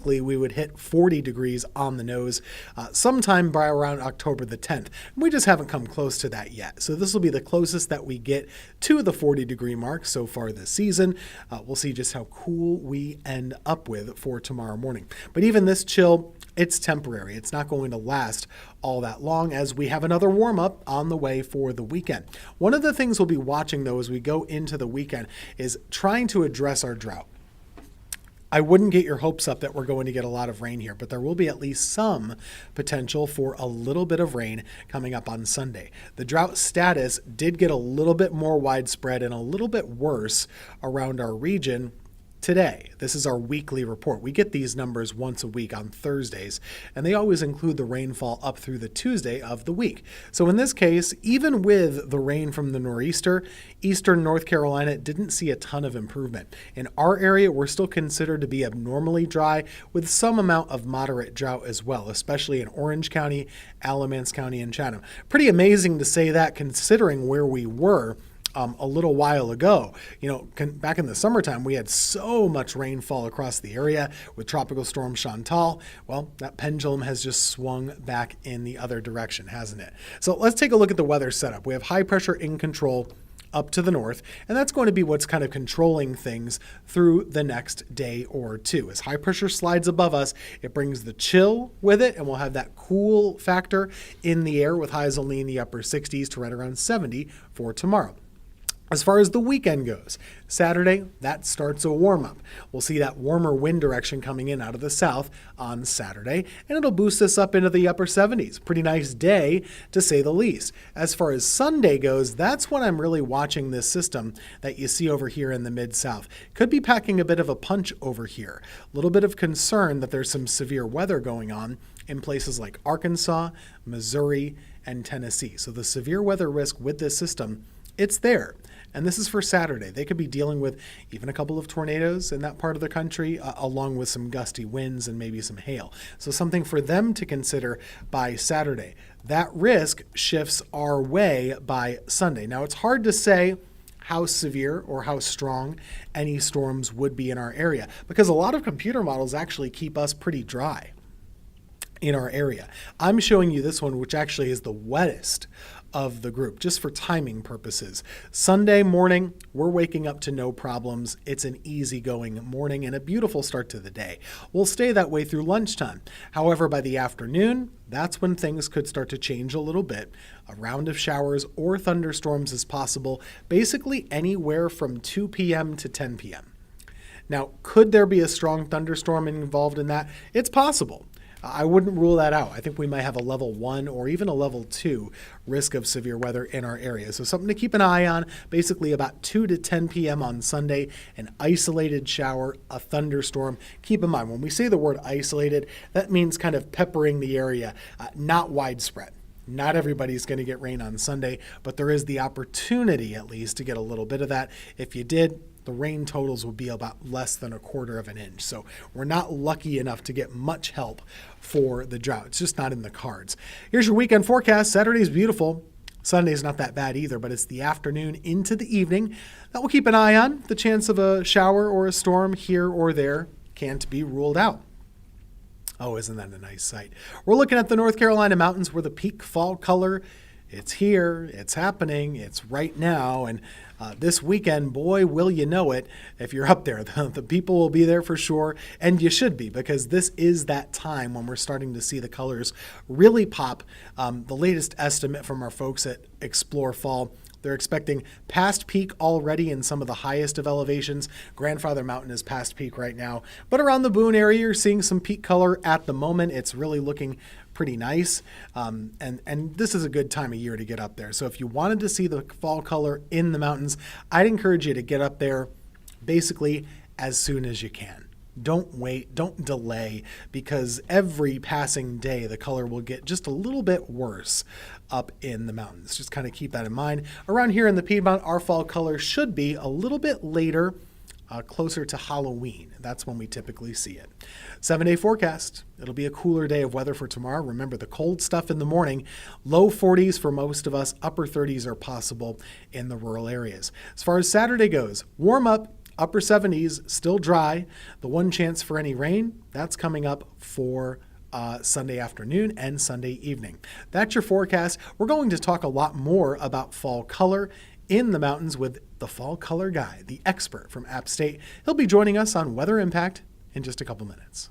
likely we would hit 40 degrees on the nose sometime by around October the 10th. We just haven't come close to that yet. So this will be the closest that we get to the 40-degree mark so far this season. We'll see just how cool we end up with for tomorrow morning. But even this chill, it's temporary. It's not going to last all that long as we have another warm-up on the way for the weekend. One of the things we'll be watching, though, as we go into the weekend is trying to address our drought. I wouldn't get your hopes up that we're going to get a lot of rain here, but there will be at least some potential for a little bit of rain coming up on Sunday. The drought status did get a little bit more widespread and a little bit worse around our region today. This is our weekly report. We get these numbers once a week on Thursdays, and they always include the rainfall up through the Tuesday of the week. So in this case, even with the rain from the nor'easter, eastern North Carolina didn't see a ton of improvement. In our area, we're still considered to be abnormally dry with some amount of moderate drought as well, especially in Orange County, Alamance County, and Chatham. Pretty amazing to say that considering where we were a little while ago. Back in the summertime, we had so much rainfall across the area with Tropical Storm Chantal. Well, that pendulum has just swung back in the other direction, hasn't it? So let's take a look at the weather setup. We have high pressure in control up to the north, and that's going to be what's kind of controlling things through the next day or two. As high pressure slides above us, it brings the chill with it, and we'll have that cool factor in the air with highs only in the upper 60s to right around 70 for tomorrow. As far as the weekend goes, Saturday, that starts a warm-up. We'll see that warmer wind direction coming in out of the south on Saturday, and it'll boost us up into the upper 70s. Pretty nice day, to say the least. As far as Sunday goes, that's when I'm really watching this system that you see over here in the mid-south. Could be packing a bit of a punch over here. A little bit of concern that there's some severe weather going on in places like Arkansas, Missouri, and Tennessee. So the severe weather risk with this system, it's there. And this is for Saturday. They could be dealing with even a couple of tornadoes in that part of the country, along with some gusty winds and maybe some hail. So something for them to consider by Saturday. That risk shifts our way by Sunday. Now, it's hard to say how severe or how strong any storms would be in our area because a lot of computer models actually keep us pretty dry in our area. I'm showing you this one, which actually is the wettest of the group, just for timing purposes. Sunday morning, we're waking up to no problems. It's an easygoing morning and a beautiful start to the day. We'll stay that way through lunchtime. However, by the afternoon, that's when things could start to change a little bit. A round of showers or thunderstorms is possible, basically anywhere from 2 p.m. to 10 p.m. Now, could there be a strong thunderstorm involved in that? It's possible. I wouldn't rule that out. I think we might have a level 1 or even a level 2 risk of severe weather in our area. So something to keep an eye on, basically about 2 to 10 p.m. on Sunday, an isolated shower, a thunderstorm. Keep in mind, when we say the word isolated, that means kind of peppering the area, not widespread. Not everybody's going to get rain on Sunday, but there is the opportunity at least to get a little bit of that. If you did, the rain totals would be about less than 1/4 inch. So we're not lucky enough to get much help for the drought. It's just not in the cards. Here's your weekend forecast. Saturday's beautiful. Sunday's not that bad either, but it's the afternoon into the evening that we'll keep an eye on. The chance of a shower or a storm here or there can't be ruled out. Oh, isn't that a nice sight? We're looking at the North Carolina mountains where the peak fall color, it's here, it's happening, it's right now, and this weekend, boy, will you know it if you're up there. The people will be there for sure, and you should be, because this is that time when we're starting to see the colors really pop. The latest estimate from our folks at Explore Fall, they're expecting past peak already in some of the highest of elevations. Grandfather Mountain is past peak right now, but around the Boone area, you're seeing some peak color at the moment. It's really looking pretty nice, and this is a good time of year to get up there. So if you wanted to see the fall color in the mountains, I'd encourage you to get up there basically as soon as you can. Don't wait, don't delay, because every passing day the color will get just a little bit worse up in the mountains. Just kind of keep that in mind. Around here in the Piedmont, our fall color should be a little bit later, closer to Halloween. That's when we typically see it. 7-day forecast. It'll be a cooler day of weather for tomorrow. Remember the cold stuff in the morning. Low 40s for most of us. Upper 30s are possible in the rural areas. As far as Saturday goes, warm up Upper 70s, still dry. The one chance for any rain, that's coming up for Sunday afternoon and Sunday evening. That's your forecast. We're going to talk a lot more about fall color in the mountains with the fall color guy, the expert from App State. He'll be joining us on Weather Impact in just a couple minutes.